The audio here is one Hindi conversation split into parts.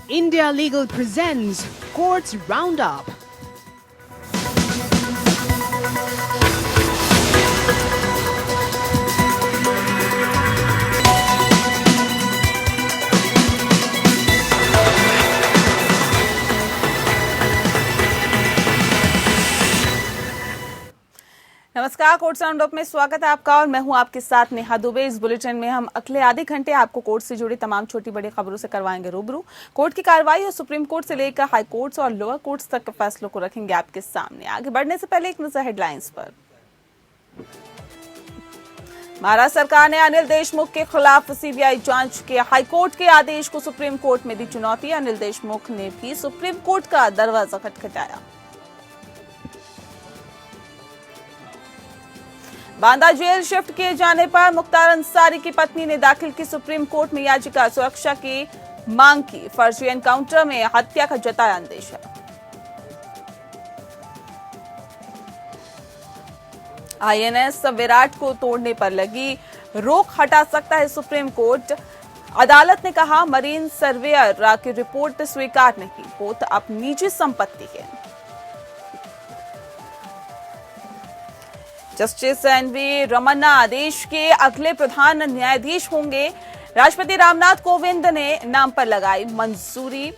India Legal presents Courts Roundup. नमस्कार, कोर्ट राउंडअप में स्वागत है आपका और मैं हूं आपके साथ नेहा दुबे। इस बुलेटिन में हम अगले आधे घंटे आपको कोर्ट से जुड़ी तमाम छोटी बड़ी खबरों से करवाएंगे रूबरू। कोर्ट की कार्रवाई और सुप्रीम कोर्ट से लेकर हाई कोर्ट्स और लोअर कोर्ट्स तक के फैसलों को रखेंगे आपके सामने। आगे बढ़ने से पहले एक नजर हेडलाइंस पर। महाराष्ट्र सरकार ने अनिल देशमुख के खिलाफ सीबीआई जांच के हाईकोर्ट के आदेश को सुप्रीम कोर्ट में दी चुनौती। अनिल देशमुख ने भी सुप्रीम कोर्ट का दरवाजा खटखटाया। बांदा जेल शिफ्ट किए जाने पर मुख्तार अंसारी की पत्नी ने दाखिल की सुप्रीम कोर्ट में याचिका। सुरक्षा की मांग की। फर्जी एनकाउंटर में हत्या का जताया अंदेशा। आईएनएस विराट को तोड़ने पर लगी रोक हटा सकता है सुप्रीम कोर्ट। अदालत ने कहा मरीन सर्वेयर की रिपोर्ट स्वीकार नहीं, पोत अब निजी संपत्ति है। जस्टिस एनवी रमन्ना देश के अगले प्रधान न्यायाधीश होंगे। राष्ट्रपति रामनाथ कोविंद ने नाम पर लगाई मंजूरी।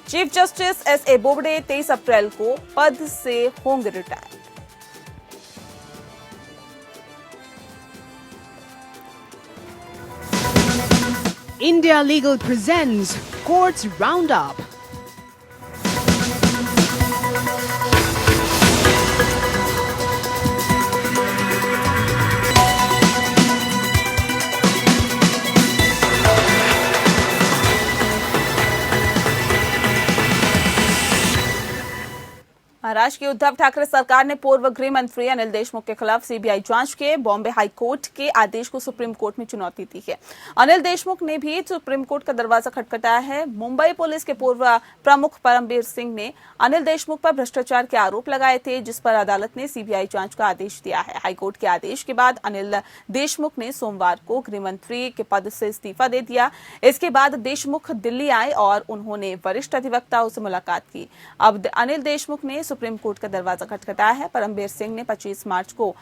चीफ जस्टिस एसए बोबडे 23 अप्रैल को पद से होंगे retire. India Legal presents Courts Roundup. Maharashtra की उद्धव ठाकरे सरकार ने पूर्व गृह मंत्री अनिल देशमुख के खिलाफ सीबीआई जांच के बॉम्बे हाई कोर्ट के आदेश को सुप्रीम कोर्ट में चुनौती दी है। अनिल देशमुख ने भी सुप्रीम कोर्ट का दरवाजा खटखटाया है। मुंबई पुलिस के पूर्व प्रमुख परमबीर सिंह ने अनिल देशमुख पर भ्रष्टाचार के आरोप लगाए थे, जिस पर अदालत ने सीबीआई जांच का आदेश दिया है। हाईकोर्ट के आदेश के बाद अनिल देशमुख ने सोमवार को गृह मंत्री के पद से इस्तीफा दे दिया। इसके बाद देशमुख दिल्ली आए और उन्होंने वरिष्ठ अधिवक्ताओं से मुलाकात की। अब अनिल देशमुख ने सुप्रीम कोर्ट का दरवाजा खटखटाया है। परमबीर सिंह ने 25 मार्च को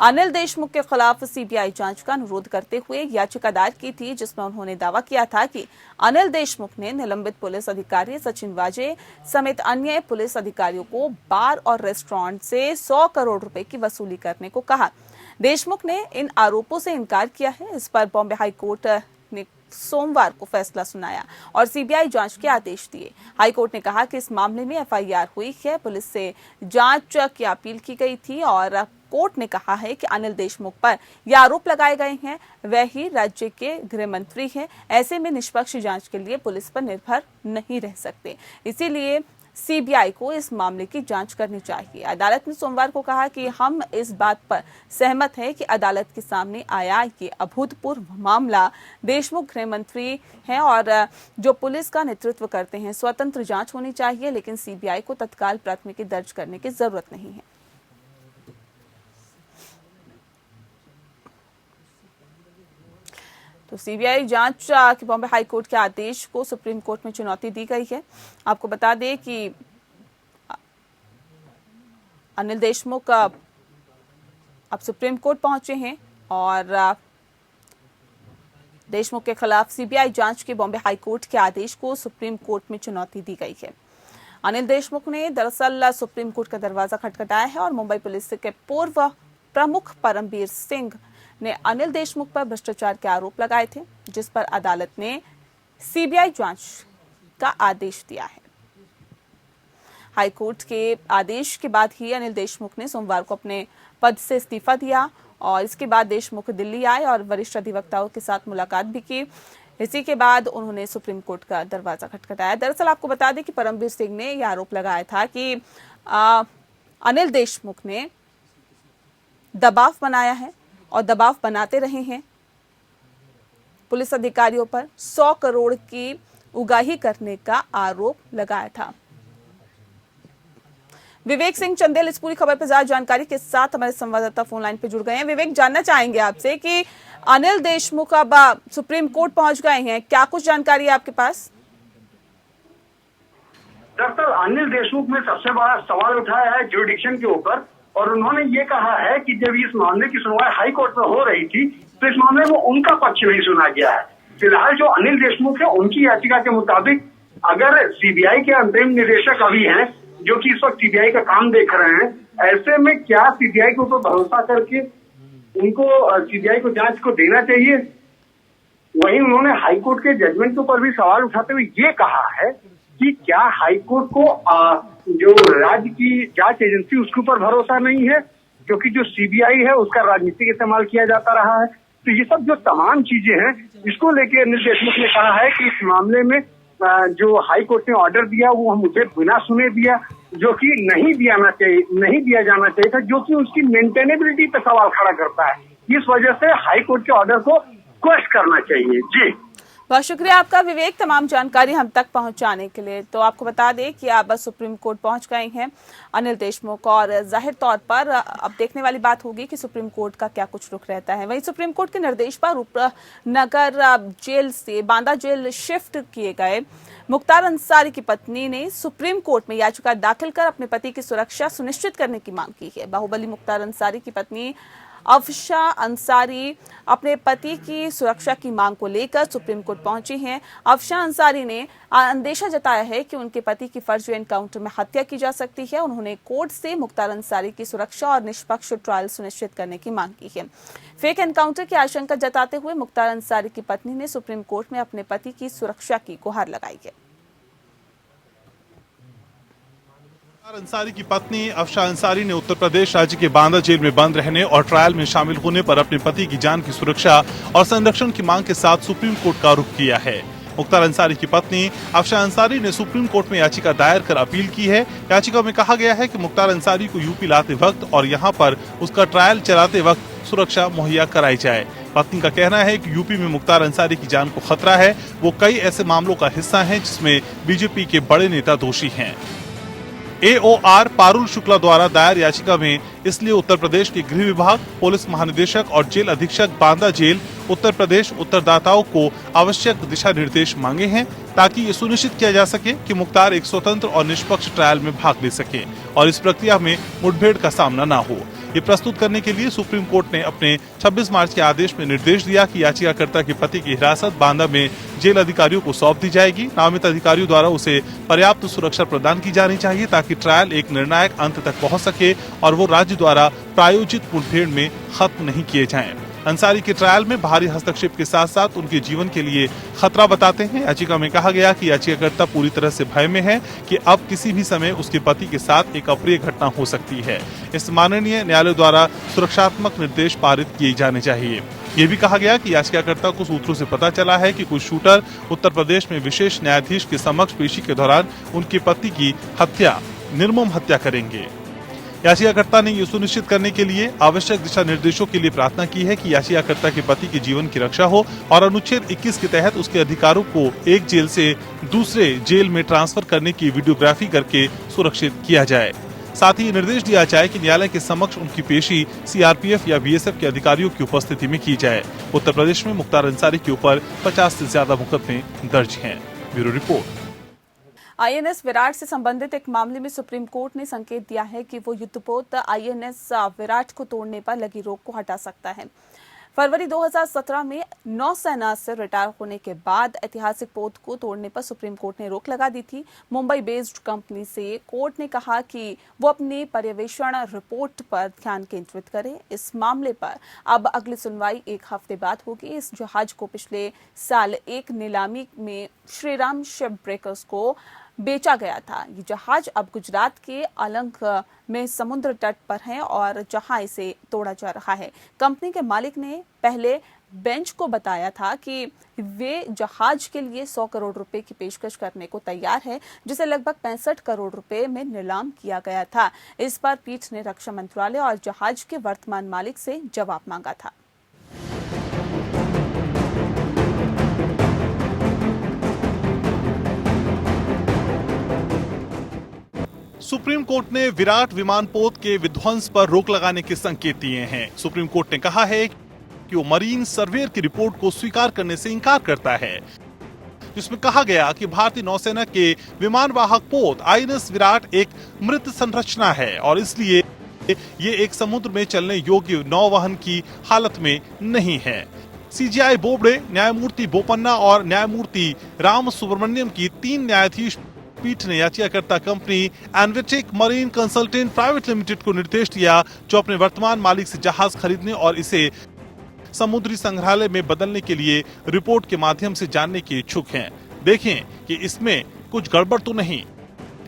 अनिल देशमुख के खिलाफ सीबीआई जांच का अनुरोध करते हुए याचिका दायर की थी, जिसमें उन्होंने दावा किया था कि अनिल देशमुख ने निलंबित पुलिस अधिकारी सचिन वाजे समेत अन्य पुलिस अधिकारियों को बार और रेस्टोरेंट से 100 करोड़ रुपए की वसूली करने को कहा। देशमुख ने इन आरोपों से इनकार किया है। इस पर बॉम्बे हाई कोर्ट ने सोमवार को फैसला सुनाया और सीबीआई जांच के आदेश दिए। हाईकोर्ट ने कहा कि इस मामले में एफआईआर हुई है, पुलिस से जांच की अपील की गई थी और कोर्ट ने कहा है कि अनिल देशमुख पर यह आरोप लगाए गए हैं, वह ही राज्य के गृह मंत्री हैं। ऐसे में निष्पक्ष जांच के लिए पुलिस पर निर्भर नहीं रह सकते, इसीलिए सीबीआई को इस मामले की जांच करनी चाहिए। अदालत ने सोमवार को कहा कि हम इस बात पर सहमत हैं कि अदालत के सामने आया ये अभूतपूर्व मामला देशमुख गृह मंत्री हैं और जो पुलिस का नेतृत्व करते हैं। स्वतंत्र जांच होनी चाहिए, लेकिन सीबीआई को तत्काल प्राथमिकी दर्ज करने की जरूरत नहीं है। तो सीबीआई जांच के बॉम्बे हाई कोर्ट के आदेश को सुप्रीम कोर्ट में चुनौती दी गई है। आपको बता दें कि अनिल देशमुख अब सुप्रीम कोर्ट पहुंचे हैं और देशमुख के खिलाफ सीबीआई जांच के बॉम्बे हाई कोर्ट के आदेश को सुप्रीम कोर्ट में चुनौती दी गई है। अनिल देशमुख ने दरअसल सुप्रीम कोर्ट का दरवाजा खटखटाया है और मुंबई पुलिस के पूर्व प्रमुख परमबीर सिंह ने अनिल देशमुख पर भ्रष्टाचार के आरोप लगाए थे, जिस पर अदालत ने सीबीआई जांच का आदेश दिया है। हाईकोर्ट के आदेश के बाद ही अनिल देशमुख ने सोमवार को अपने पद से इस्तीफा दिया और इसके बाद देशमुख दिल्ली आए और वरिष्ठ अधिवक्ताओं के साथ मुलाकात भी की। इसी के बाद उन्होंने सुप्रीम कोर्ट का दरवाजा खटखटाया। दरअसल आपको बता दें कि परमबीर सिंह ने यह आरोप लगाया था कि अनिल देशमुख ने दबाव बनाया है और दबाव बनाते रहे हैं पुलिस अधिकारियों पर। 100 करोड़ की उगाही करने का आरोप लगाया था। विवेक सिंह चंदेल इस पूरी खबर पर ज्यादा जानकारी के साथ हमारे संवाददाता फोन लाइन पे जुड़ गए हैं। विवेक, जानना चाहेंगे आपसे कि अनिल देशमुख अब सुप्रीम कोर्ट पहुंच गए हैं, क्या कुछ जानकारी है आपके पास? दरअसल अनिल देशमुख ने सबसे बड़ा सवाल उठाया है ज्यूरिडिक्शन के ऊपर, और उन्होंने ये कहा है कि जब इस मामले की सुनवाई हाई कोर्ट में हो रही थी तो इस मामले में उनका पक्ष नहीं सुना गया है। फिलहाल जो अनिल देशमुख है उनकी याचिका के मुताबिक अगर सीबीआई के अंतरिम निदेशक अभी हैं जो कि इस वक्त सीबीआई का काम देख रहे हैं, ऐसे में क्या सीबीआई के ऊपर भरोसा करके उनको सीबीआई को जांच को देना चाहिए? वहीं उन्होंने हाईकोर्ट के जजमेंट के ऊपर भी सवाल उठाते हुए ये कहा है कि क्या हाईकोर्ट को जो राज्य की जांच एजेंसी उसके ऊपर भरोसा नहीं है, क्योंकि जो सीबीआई है उसका राजनीतिक इस्तेमाल किया जाता रहा है। तो ये सब जो तमाम चीजें हैं इसको लेकर अनिल देशमुख ने कहा है कि इस मामले में जो हाई कोर्ट ने ऑर्डर दिया वो मुझे बिना सुने दिया, जो कि नहीं दिया जाना चाहिए था, जो कि उसकी मेंटेनेबिलिटी पे सवाल खड़ा करता है। इस वजह से हाई कोर्ट के ऑर्डर को क्वेश्चन करना चाहिए। जी बहुत शुक्रिया आपका विवेक, तमाम जानकारी हम तक पहुंचाने के लिए। तो आपको बता दें कि आप बस सुप्रीम कोर्ट पहुंच गए हैं अनिल देशमुख, और जाहिर तौर पर अब देखने वाली बात होगी कि सुप्रीम कोर्ट का क्या कुछ रुख रहता है। वहीं सुप्रीम कोर्ट के निर्देश पर उपनगर जेल से बांदा जेल शिफ्ट किए गए मुख्तार अंसारी की पत्नी ने सुप्रीम कोर्ट में याचिका दाखिल कर अपने पति की सुरक्षा सुनिश्चित करने की मांग की है। बाहुबली मुख्तार अंसारी की पत्नी अफशा अंसारी अपने पति की सुरक्षा की मांग को लेकर सुप्रीम कोर्ट पहुंची हैं। अफशा अंसारी ने अंदेशा जताया है कि उनके पति की फर्जी एनकाउंटर में हत्या की जा सकती है। उन्होंने कोर्ट से मुख्तार अंसारी की सुरक्षा और निष्पक्ष ट्रायल सुनिश्चित करने की मांग की है। फेक एनकाउंटर की आशंका जताते हुए मुख्तार अंसारी की पत्नी ने सुप्रीम कोर्ट में अपने पति की सुरक्षा की गुहार लगाई है। अंसारी की पत्नी अफशा अंसारी ने उत्तर प्रदेश राज्य के बांदा जेल में बंद रहने और ट्रायल में शामिल होने पर अपने पति की जान की सुरक्षा और संरक्षण की मांग के साथ सुप्रीम कोर्ट का रुख किया है। मुख्तार अंसारी की पत्नी अफशा अंसारी ने सुप्रीम कोर्ट में याचिका दायर कर अपील की है। याचिका में कहा गया है कि मुख्तार अंसारी को यूपी लाते वक्त और यहां पर उसका ट्रायल चलाते वक्त सुरक्षा मुहैया कराई जाए। पत्नी का कहना है कि यूपी में मुख्तार अंसारी की जान को खतरा है। वो कई ऐसे मामलों का हिस्सा हैं जिसमें बीजेपी के बड़े नेता दोषी हैं। AOR पारुल शुक्ला द्वारा दायर याचिका में इसलिए उत्तर प्रदेश के गृह विभाग, पुलिस महानिदेशक और जेल अधीक्षक बांदा जेल उत्तर प्रदेश उत्तरदाताओं को आवश्यक दिशा निर्देश मांगे हैं ताकि ये सुनिश्चित किया जा सके कि मुख्तार एक स्वतंत्र और निष्पक्ष ट्रायल में भाग ले सके और इस प्रक्रिया में मुठभेड़ का सामना न हो। ये प्रस्तुत करने के लिए सुप्रीम कोर्ट ने अपने 26 मार्च के आदेश में निर्देश दिया कि याचिकाकर्ता के पति की हिरासत बांदा में जेल अधिकारियों को सौंप दी जाएगी। नामित अधिकारियों द्वारा उसे पर्याप्त सुरक्षा प्रदान की जानी चाहिए ताकि ट्रायल एक निर्णायक अंत तक पहुंच सके और वो राज्य द्वारा प्रायोजित मुठभेड़ में खत्म नहीं किए जाएं। अंसारी के ट्रायल में भारी हस्तक्षेप के साथ साथ उनके जीवन के लिए खतरा बताते हैं। याचिका में कहा गया कि याचिकाकर्ता पूरी तरह से भय में है कि अब किसी भी समय उसके पति के साथ एक अप्रिय घटना हो सकती है। इस माननीय न्यायालय द्वारा सुरक्षात्मक निर्देश पारित किए जाने चाहिए। ये भी कहा गया कि याचिकाकर्ता को सूत्रों से पता चला है कि कुछ शूटर उत्तर प्रदेश में विशेष न्यायाधीश के समक्ष पेशी के दौरान उनके पति की हत्या, निर्मम हत्या करेंगे। याचिकाकर्ता ने ये सुनिश्चित करने के लिए आवश्यक दिशा निर्देशों के लिए प्रार्थना की है कि याचिकाकर्ता के पति के जीवन की रक्षा हो और अनुच्छेद 21 के तहत उसके अधिकारों को एक जेल से दूसरे जेल में ट्रांसफर करने की वीडियोग्राफी करके सुरक्षित किया जाए। साथ ही निर्देश दिया जाए कि न्यायालय के समक्ष उनकी पेशी CRPF या BSF के अधिकारियों की उपस्थिति में की जाए। उत्तर प्रदेश में मुख्तार अंसारी के ऊपर 50 से ज्यादा मुकदमे दर्ज हैं। Bureau report. INS विराट से संबंधित एक मामले में सुप्रीम कोर्ट ने संकेत दिया है कि वो युद्धपोत INS विराट को तोड़ने पर लगी रोक को हटा सकता है। फरवरी 2017 में नौसेना से रिटायर होने के बाद ऐतिहासिक पोत को तोड़ने पर सुप्रीम कोर्ट ने रोक लगा दी थी। मुंबई बेस्ड कंपनी से कोर्ट ने कहा कि वो अपनी पर्यवेक्षण रिपोर्ट पर ध्यान केंद्रित करे। इस मामले पर अब अगली सुनवाई 1 हफ्ते बाद होगी। इस जहाज को पिछले साल एक नीलामी में श्रीराम शिप ब्रेकर्स को बेचा गया था। ये जहाज अब गुजरात के अलंग में समुद्र तट पर है और जहां इसे तोड़ा जा रहा है। कंपनी के मालिक ने पहले बेंच को बताया था कि वे जहाज के लिए 100 करोड़ रुपए की पेशकश करने को तैयार है, जिसे लगभग 65 करोड़ रुपए में नीलाम किया गया था। इस पर पीठ ने रक्षा मंत्रालय और जहाज के वर्तमान मालिक से जवाब मांगा था। सुप्रीम कोर्ट ने विराट विमानपोत के विध्वंस पर रोक लगाने के संकेत दिए हैं। सुप्रीम कोर्ट ने कहा है कि वो मरीन सर्वेयर की रिपोर्ट को स्वीकार करने से इनकार करता है, जिसमें कहा गया कि भारतीय नौसेना के विमानवाहक पोत INS विराट एक मृत संरचना है और इसलिए ये एक समुद्र में चलने योग्य नौवहन की हालत में नहीं है। CGI बोबड़े, न्यायमूर्ति बोपन्ना और न्यायमूर्ति राम सुब्रमण्यम की 3 न्यायाधीश पीठ ने याचिकाकर्ता company Envetech marine consultant private limited को निर्देश दिया, जो अपने वर्तमान मालिक से जहाज खरीदने और इसे समुद्री संग्रहालय में बदलने के लिए रिपोर्ट के माध्यम से जानने के इच्छुक हैं। देखें कि इसमें कुछ गड़बड़ तो नहीं।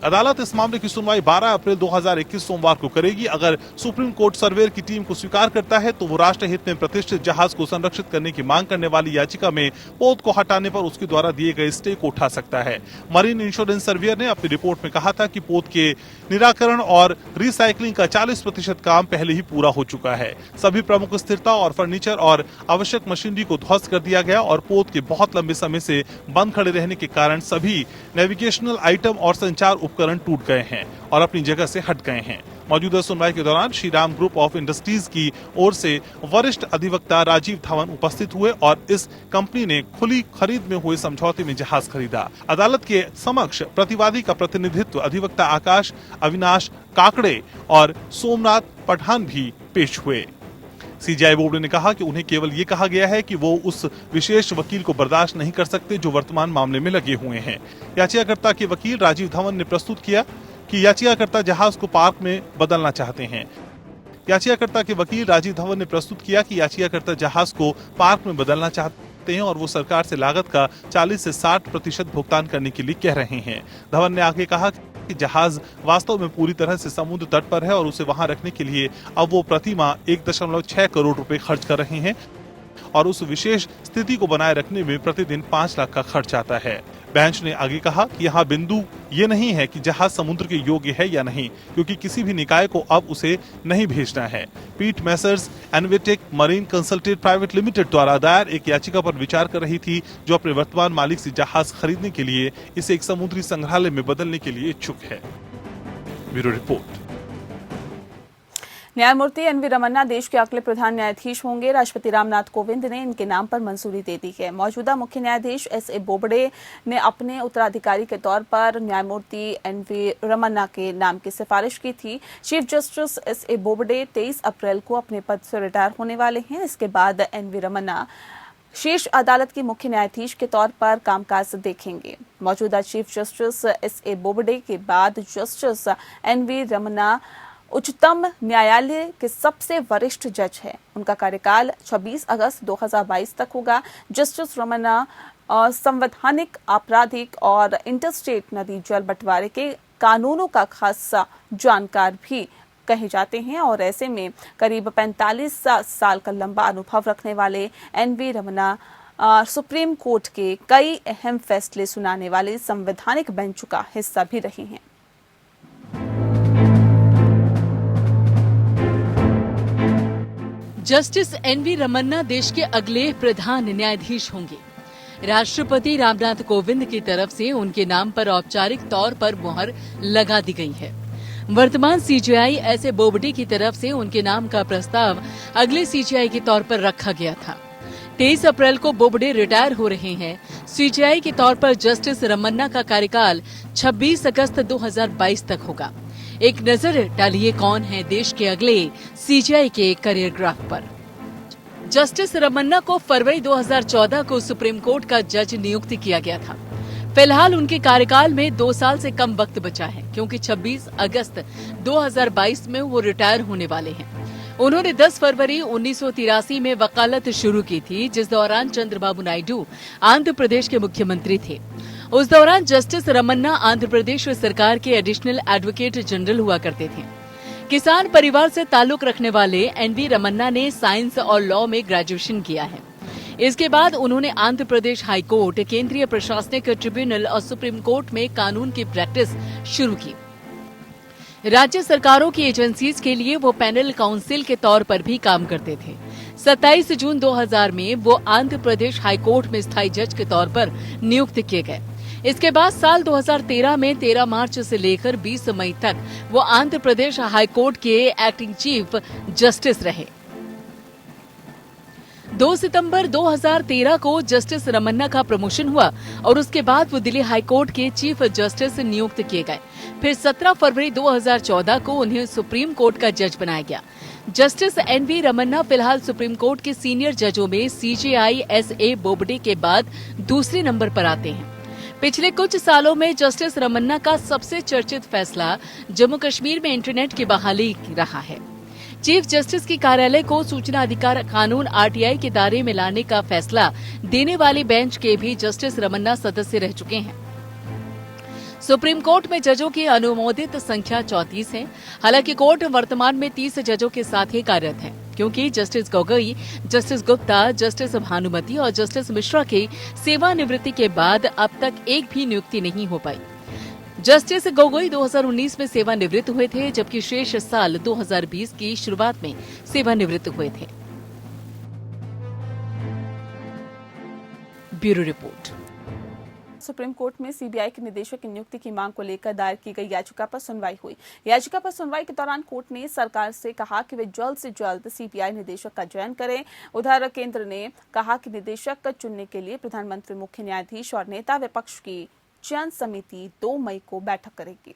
अदालत इस मामले की सुनवाई 12 अप्रैल 2021 सोमवार को करेगी। अगर सुप्रीम कोर्ट सर्वेयर की टीम को स्वीकार करता है तो वो राष्ट्रहित में प्रतिष्ठित जहाज को संरक्षित करने की मांग करने वाली याचिका में पोत को हटाने पर उसके द्वारा दिए गए स्टे को उठा सकता है। मरीन इंश्योरेंस सर्वेयर ने अपनी रिपोर्ट में कहा था कि पोत के निराकरण और रिसाइकलिंग का 40% काम पहले ही पूरा हो चुका है। सभी प्रमुख स्थिरता और फर्नीचर और आवश्यक मशीनरी को ध्वस्त कर दिया गया और पोत के बहुत लंबे समय से बंद खड़े रहने के कारण सभी नेविगेशनल आइटम और संचार उपकरण टूट गए हैं और अपनी जगह से हट गए हैं। मौजूदा सुनवाई के दौरान श्रीराम ग्रुप ऑफ इंडस्ट्रीज की ओर से वरिष्ठ अधिवक्ता राजीव धवन उपस्थित हुए और इस कंपनी ने खुली खरीद में हुए समझौते में जहाज खरीदा। अदालत के समक्ष प्रतिवादी का प्रतिनिधित्व अधिवक्ता आकाश अविनाश काकड़े और सोमनाथ पठान भी पेश हुए। CGI बोबड़े ने कहा कि उन्हें केवल ये कहा गया है कि वो उस विशेष वकील को बर्दाश्त नहीं कर सकते जो वर्तमान मामले में लगे हुए हैं। याचिकाकर्ता के वकील राजीव धवन ने प्रस्तुत किया कि याचिकाकर्ता जहाज को पार्क में बदलना चाहते हैं। याचिकाकर्ता के वकील राजीव धवन ने प्रस्तुत किया कि याचिकाकर्ता जहाज को पार्क में बदलना चाहते हैं और वो सरकार से लागत का 40 से 60% भुगतान करने के लिए कह रहे हैं। धवन ने आगे कहा कि जहाज वास्तव में पूरी तरह से समुद्र तट पर है और उसे वहां रखने के लिए अब वो प्रति माह 1.6 करोड़ रुपए खर्च कर रहे हैं और उस विशेष स्थिति को बनाए रखने में प्रतिदिन 5 लाख का खर्च आता है। बेंच ने आगे कहा कि यहाँ बिंदु ये नहीं है कि जहाज समुद्र के योग्य है या नहीं, क्योंकि किसी भी निकाय को अब उसे नहीं भेजना है। पीठ Messrs Envetech marine consultant private limited द्वारा दायर एक याचिका पर विचार कर रही थी, जो अपने वर्तमान मालिक से जहाज खरीदने के लिए इसे एक समुद्री संग्रहालय में बदलने के लिए इच्छुक है। Bureau report. न्यायमूर्ति NV रमन्ना देश के अगले प्रधान न्यायाधीश होंगे। राष्ट्रपति रामनाथ कोविंद ने इनके नाम पर मंजूरी दे दी है। मौजूदा मुख्य न्यायाधीश SA बोबड़े ने अपने उत्तराधिकारी के तौर पर न्यायमूर्ति NV रमन्ना के नाम की सिफारिश की थी। चीफ जस्टिस SA बोबड़े 23 अप्रैल को अपने पद से रिटायर होने वाले हैं। इसके बाद NV रमन्ना शीर्ष अदालत की मुख्य न्यायाधीश के तौर पर कामकाज देखेंगे। मौजूदा चीफ जस्टिस SA बोबड़े के बाद जस्टिस NV रमन्ना उच्चतम न्यायालय के सबसे वरिष्ठ जज है। उनका कार्यकाल 26 अगस्त 2022 तक होगा। जस्टिस रमन्ना संवैधानिक, आपराधिक और इंटरस्टेट नदी जल बंटवारे के कानूनों का खासा जानकार भी कहे जाते हैं और ऐसे में करीब 45 साल का लंबा अनुभव रखने वाले NV रमन्ना सुप्रीम कोर्ट के कई अहम फैसले सुनाने वाले संवैधानिक बेंच का हिस्सा भी रहे हैं। जस्टिस NV रमन्ना देश के अगले प्रधान न्यायाधीश होंगे। राष्ट्रपति रामनाथ कोविंद की तरफ से उनके नाम पर औपचारिक तौर पर मुहर लगा दी गई है। वर्तमान CGI SA बोबड़े की तरफ से उनके नाम का प्रस्ताव अगले CGI के तौर पर रखा गया था। 23 अप्रैल को बोबड़े रिटायर हो रहे हैं। CGI के तौर पर जस्टिस रमन्ना का कार्यकाल 26 अगस्त 2022 तक होगा। एक नजर डालिए कौन है देश के अगले CGI के करियर ग्राफ पर। जस्टिस रमन्ना को फरवरी 2014 को सुप्रीम कोर्ट का जज नियुक्त किया गया था। फिलहाल उनके कार्यकाल में 2 साल से कम वक्त बचा है, क्योंकि 26 अगस्त 2022 में वो रिटायर होने वाले हैं। उन्होंने 10 फरवरी 1983 में वकालत शुरू की थी, जिस दौरान चंद्रबाबू नायडू आंध्र प्रदेश के मुख्यमंत्री थे। उस दौरान जस्टिस रमन्ना आंध्र प्रदेश सरकार के एडिशनल एडवोकेट जनरल हुआ करते थे। किसान परिवार से ताल्लुक रखने वाले NV रमन्ना ने साइंस और लॉ में ग्रेजुएशन किया है। इसके बाद उन्होंने आंध्र प्रदेश हाई कोर्ट, केंद्रीय प्रशासनिक ट्रिब्यूनल और सुप्रीम कोर्ट में कानून की प्रैक्टिस शुरू की। राज्य सरकारों की एजेंसीज के लिए वो पैनल काउंसिल के तौर पर भी काम करते थे। 27 जून 2000 में वो आंध्र प्रदेश हाई कोर्ट में स्थायी जज के तौर पर नियुक्त किए गए। इसके बाद साल 2013 में 13 मार्च से लेकर 20 मई तक वो आंध्र प्रदेश हाई कोर्ट के एक्टिंग चीफ जस्टिस रहे। 2 सितंबर 2013 को जस्टिस रमन्ना का प्रमोशन हुआ और उसके बाद वो दिल्ली हाई कोर्ट के चीफ जस्टिस नियुक्त किए गए। फिर 17 फरवरी 2014 को उन्हें सुप्रीम कोर्ट का जज बनाया गया। जस्टिस एनवी रमन्ना फिलहाल सुप्रीम कोर्ट के सीनियर जजों में सीजेआई एसए बोबडे के बाद दूसरे नंबर पर आते हैं। पिछले कुछ सालों में जस्टिस रमन्ना का सबसे चर्चित फैसला जम्मू कश्मीर में इंटरनेट की बहाली रहा है। चीफ जस्टिस के कार्यालय को सूचना अधिकार कानून आरटीआई के दायरे में लाने का फैसला देने वाली बेंच के भी जस्टिस रमन्ना सदस्य रह चुके हैं। सुप्रीम कोर्ट में जजों की अनुमोदित संख्या 34 है। हालांकि कोर्ट वर्तमान में 30 जजों के साथ ही कार्यरत है, क्योंकि justice Gogoi, justice Gupta, justice Bhanumati और जस्टिस मिश्रा की सेवानिवृत्ति के बाद अब तक एक भी नियुक्ति नहीं हो पाई। जस्टिस गोगोई 2019 में सेवानिवृत्त हुए थे, जबकि शेष साल 2020 की शुरुआत में सेवानिवृत्त हुए थे। Bureau report. सुप्रीम कोर्ट में सीबीआई के निदेशक की नियुक्ति की मांग को लेकर दायर की गई याचिका पर सुनवाई हुई। याचिका पर सुनवाई के दौरान कोर्ट ने सरकार से कहा कि वे जल्द से जल्द सीबीआई निदेशक का चयन करें। उधर केंद्र ने कहा कि निदेशक चुनने के लिए प्रधानमंत्री, मुख्य न्यायाधीश और नेता विपक्ष की चयन समिति 2 मई को बैठक करेगी।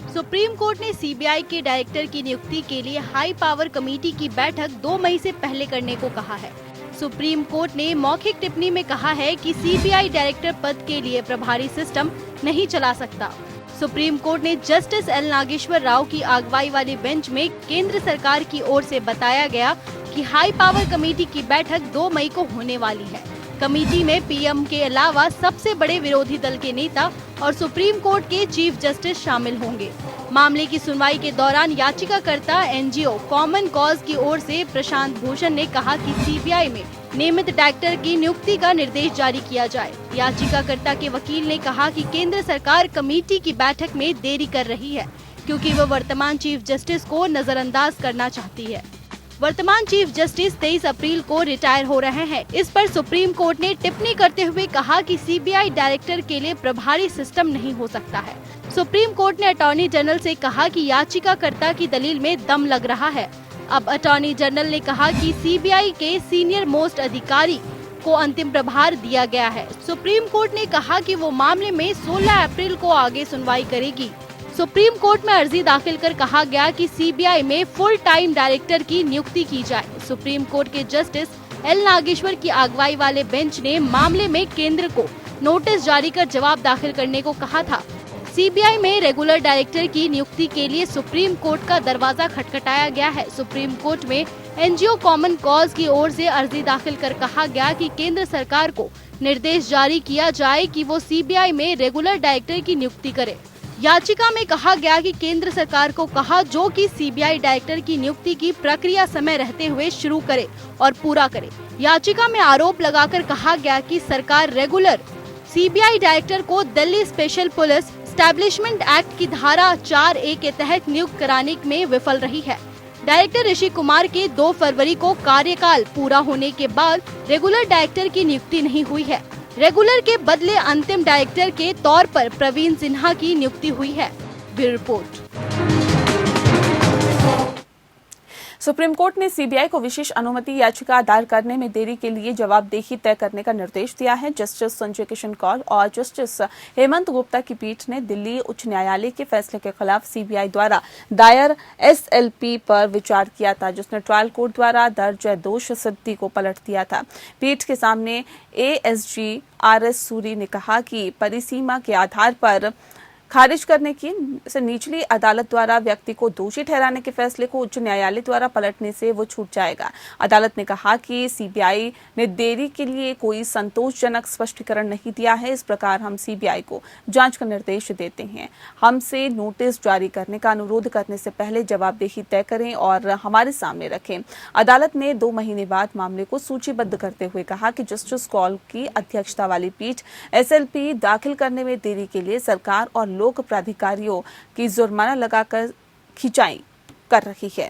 सुप्रीम कोर्ट ने सीबीआई के डायरेक्टर की नियुक्ति के लिए हाई पावर कमेटी की बैठक 2 मई से पहले करने को कहा है। सुप्रीम कोर्ट ने मौखिक टिप्पणी में कहा है कि सीबीआई डायरेक्टर पद के लिए प्रभारी सिस्टम नहीं चला सकता। सुप्रीम कोर्ट ने जस्टिस एल नागेश्वर राव की अगुवाई वाली बेंच में केंद्र सरकार की ओर से बताया गया कि हाई पावर कमेटी की बैठक 2 मई को होने वाली है। कमेटी में पीएम के अलावा सबसे बड़े विरोधी दल के नेता और सुप्रीम कोर्ट के चीफ जस्टिस शामिल होंगे। मामले की सुनवाई के दौरान याचिकाकर्ता एनजीओ कॉमन कॉज की ओर से प्रशांत भूषण ने कहा कि सीबीआई में नियमित डायरेक्टर की नियुक्ति का निर्देश जारी किया जाए। याचिकाकर्ता के वकील ने कहा कि केंद्र सरकार कमेटी की बैठक में देरी कर रही है, क्योंकि वह वर्तमान चीफ जस्टिस को नजरअंदाज करना चाहती है। वर्तमान चीफ जस्टिस 23 अप्रैल को रिटायर हो रहे हैं। इस पर सुप्रीम कोर्ट ने टिप्पणी करते हुए कहा कि सीबीआई डायरेक्टर के लिए प्रभारी सिस्टम नहीं हो सकता है। सुप्रीम कोर्ट ने अटॉर्नी जनरल से कहा कि याचिकाकर्ता की दलील में दम लग रहा है। अब अटॉर्नी जनरल ने कहा कि सीबीआई के सीनियर मोस्ट अधिकारी को अंतिम प्रभार दिया गया है। सुप्रीम कोर्ट ने कहा कि वो मामले में 16 अप्रैल को आगे सुनवाई करेगी। सुप्रीम कोर्ट में अर्जी दाखिल कर कहा गया कि सीबीआई में फुल टाइम डायरेक्टर की नियुक्ति की जाए। सुप्रीम कोर्ट के जस्टिस एल नागेश्वर की अगुवाई वाले बेंच ने मामले में केंद्र को नोटिस जारी कर जवाब दाखिल करने को कहा था। सीबीआई में रेगुलर डायरेक्टर की नियुक्ति के लिए सुप्रीम कोर्ट का दरवाजा खटखटाया गया है। सुप्रीम कोर्ट में एनजीओ कॉमन कॉज की ओर से अर्जी दाखिल कर कहा गया कि केंद्र सरकार को निर्देश जारी किया जाए कि वो सीबीआई में रेगुलर डायरेक्टर की नियुक्ति करे। याचिका में कहा गया कि केंद्र सरकार को कहा जो कि सीबीआई डायरेक्टर की नियुक्ति की प्रक्रिया समय रहते हुए शुरू करे और पूरा करे। याचिका में आरोप लगाकर कहा गया कि सरकार रेगुलर सीबीआई डायरेक्टर को Delhi special police establishment act की धारा 4A के तहत नियुक्त कराने में विफल रही है। डायरेक्टर ऋषि कुमार के 2 फरवरी को कार्यकाल पूरा होने के बाद रेगुलर डायरेक्टर की नियुक्ति नहीं हुई है। रेगुलर के बदले अंतिम डायरेक्टर के तौर पर प्रवीण सिन्हा की नियुक्ति हुई है। Bureau report. सुप्रीम कोर्ट ने सीबीआई को विशेष अनुमति याचिका दायर करने में देरी के लिए जवाबदेही तय करने का निर्देश दिया है। जस्टिस संजय किशन कौल और जस्टिस हेमंत गुप्ता की पीठ ने दिल्ली उच्च न्यायालय के फैसले के खिलाफ सीबीआई द्वारा दायर एसएलपी पर विचार किया था, जिसने ट्रायल कोर्ट द्वारा दर्ज दोष सिद्धि को पलट दिया था। पीठ के सामने एएसजी आरएस सूरी ने कहा कि परिसीमा के आधार पर खारिज करने की निचली अदालत द्वारा व्यक्ति को दोषी ठहराने के फैसले को उच्च न्यायालय द्वारा पलटने से वो छूट जाएगा। अदालत ने कहा कि सीबीआई ने देरी के लिए कोई संतोषजनक स्पष्टीकरण नहीं दिया है। इस प्रकार हम सीबीआई को जांच का निर्देश देते हैं। हमसे नोटिस जारी करने का अनुरोध करने से पहले जवाबदेही तय करें और हमारे सामने रखें। अदालत ने 2 महीने बाद मामले को सूचीबद्ध करते हुए कहा कि जस्टिस कौल की अध्यक्षता वाली पीठ एसएलपी दाखिल करने में देरी के लिए सरकार और लोक प्राधिकारियों की जुर्माना लगाकर खिंचाई कर रही है।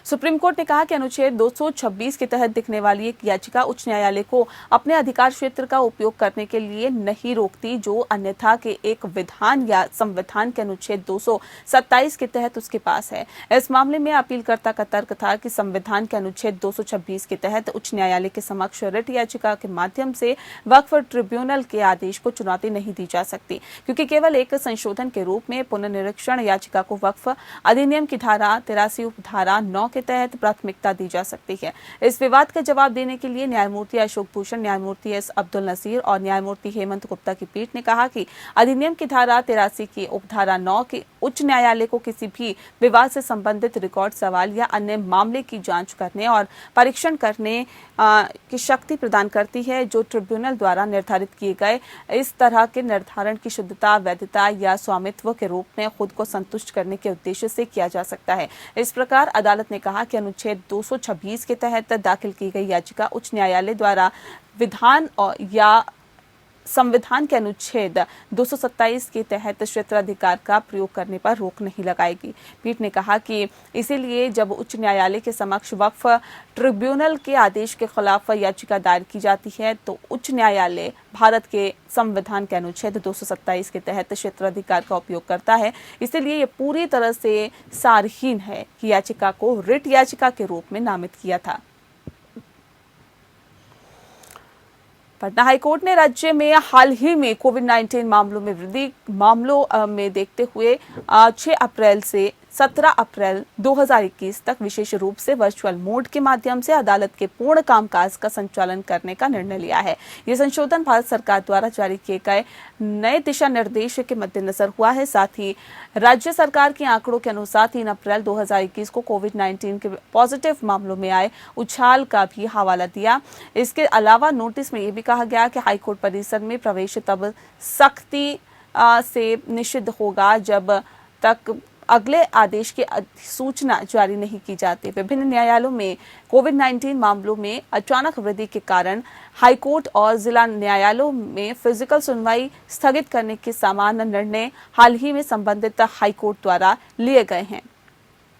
सुप्रीम कोर्ट ने कहा कि अनुच्छेद 226 के तहत दिखने वाली एक याचिका उच्च न्यायालय को अपने अधिकार क्षेत्र का उपयोग करने के लिए नहीं रोकती, जो अन्यथा के एक विधान या संविधान के अनुच्छेद 227 के तहत उसके पास है। इस मामले में अपीलकर्ता का तर्क था कि संविधान के अनुच्छेद 226 के तहत उच्च न्यायालय के समक्ष रिट याचिका के माध्यम से वक्फ ट्रिब्यूनल के आदेश को चुनौती नहीं दी जा सकती, क्योंकि केवल एक संशोधन के रूप में पुनर्निरीक्षण याचिका को वक्फ अधिनियम की धारा 83 उपधारा 9 के तहत प्राथमिकता दी जा सकती है। इस विवाद का जवाब देने के लिए न्यायमूर्ति अशोक भूषण, न्यायमूर्ति एस अब्दुल नसीर और न्यायमूर्ति हेमंत गुप्ता की पीठ ने कहा कि अधिनियम की धारा 83 की उपधारा 9 के उच्च न्यायालय को किसी भी विवाद से संबंधित रिकॉर्ड, सवाल या अन्य मामले की जांच करने और परीक्षण करने की शक्ति प्रदान करती है, जो ट्रिब्यूनल द्वारा निर्धारित किए गए इस तरह के निर्धारण की शुद्धता, वैधता या स्वामित्व के रूप में खुद को संतुष्ट करने के उद्देश्य से किया जा सकता है। इस प्रकार अदालत ने कहा कि अनुच्छेद 226 के तहत दाखिल की गई याचिका उच्च न्यायालय द्वारा विधान या संविधान के अनुच्छेद 227 के तहत क्षेत्राधिकार का प्रयोग करने पर रोक नहीं लगाएगी। पीठ ने कहा कि इसीलिए जब उच्च न्यायालय के समक्ष वक्फ ट्रिब्यूनल के आदेश के खिलाफ याचिका दायर की जाती है, तो उच्च न्यायालय भारत के संविधान के अनुच्छेद 227 के तहत क्षेत्राधिकार का उपयोग करता है। इसलिए ये पूरी तरह से सारहीन है कि याचिका को रिट याचिका के रूप में नामित किया था। पटना हाईकोर्ट ने राज्य में हाल ही में कोविड-19 मामलों में वृद्धि मामलों में देखते हुए 6 अप्रैल से 17 अप्रैल 2021 तक विशेष रूप से वर्चुअल मोड के माध्यम से अदालत के पूर्ण कामकाज का संचालन करने का निर्णय लिया है। ये संशोधन भारत सरकार द्वारा जारी किए गए नए दिशा निर्देश के मद्देनजर हुआ है। साथ ही राज्य सरकार के आंकड़ों के अनुसार 3 अप्रैल 2021 को कोविड-19 के पॉजिटिव मामलों में आए उछाल का भी हवाला दिया। इसके अलावा नोटिस में यह भी कहा गया कि हाईकोर्ट परिसर में प्रवेश तब सख्ती से निषिद्ध होगा जब तक अगले आदेश की अधिसूचना जारी नहीं की जाती। विभिन्न न्यायालयों में कोविड-19 मामलों में अचानक वृद्धि के कारण हाईकोर्ट और जिला न्यायालयों में फिजिकल सुनवाई स्थगित करने के सामान्य निर्णय हाल ही में संबंधित हाईकोर्ट द्वारा लिए गए हैं।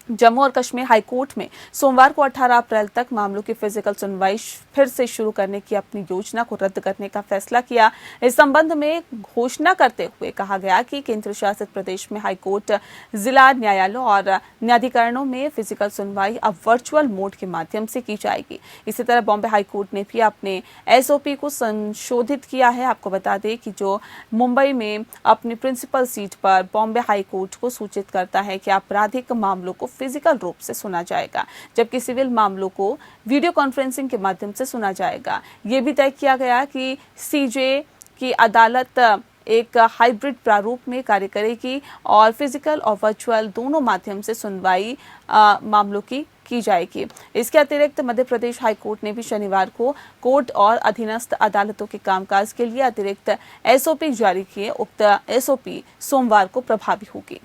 जम्मू और कश्मीर हाईकोर्ट में सोमवार को 18 अप्रैल तक मामलों की फिजिकल सुनवाई फिर से शुरू करने की अपनी योजना को रद्द करने का फैसला किया। इस संबंध में घोषणा करते हुए कहा गया कि केंद्र शासित प्रदेश में हाईकोर्ट, जिला न्यायालयों और न्यायाधिकरणों में फिजिकल सुनवाई अब वर्चुअल मोड के माध्यम से की जाएगी। इसी तरह बॉम्बे हाईकोर्ट ने भी अपने SOP को संशोधित किया है। आपको बता दें कि जो मुंबई में अपनी प्रिंसिपल सीट पर बॉम्बे हाईकोर्ट को सूचित करता है कि आपराधिक मामलों को फिजिकल रूप से सुना जाएगा, जबकि सिविल मामलों को वीडियो कॉन्फ्रेंसिंग के माध्यम से सुना जाएगा। ये भी तय किया गया कि CJ की अदालत एक हाइब्रिड प्रारूप में कार्य करेगी और फिजिकल और वर्चुअल दोनों माध्यम से सुनवाई मामलों की जाएगी। इसके अतिरिक्त मध्य प्रदेश हाईकोर्ट ने भी शनिवार को कोर्ट और अधीनस्थ अदालतों के कामकाज के लिए अतिरिक्त SOP जारी किए। उक्त SOP सोमवार को प्रभावी होगी।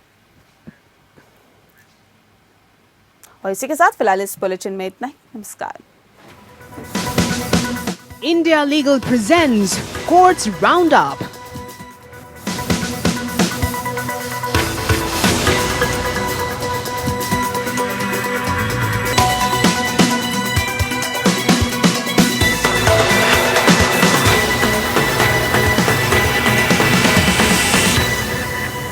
और इसी के साथ फिलहाल इस बुलेटिन में इतना ही। नमस्कार। India Legal presents Courts Roundup.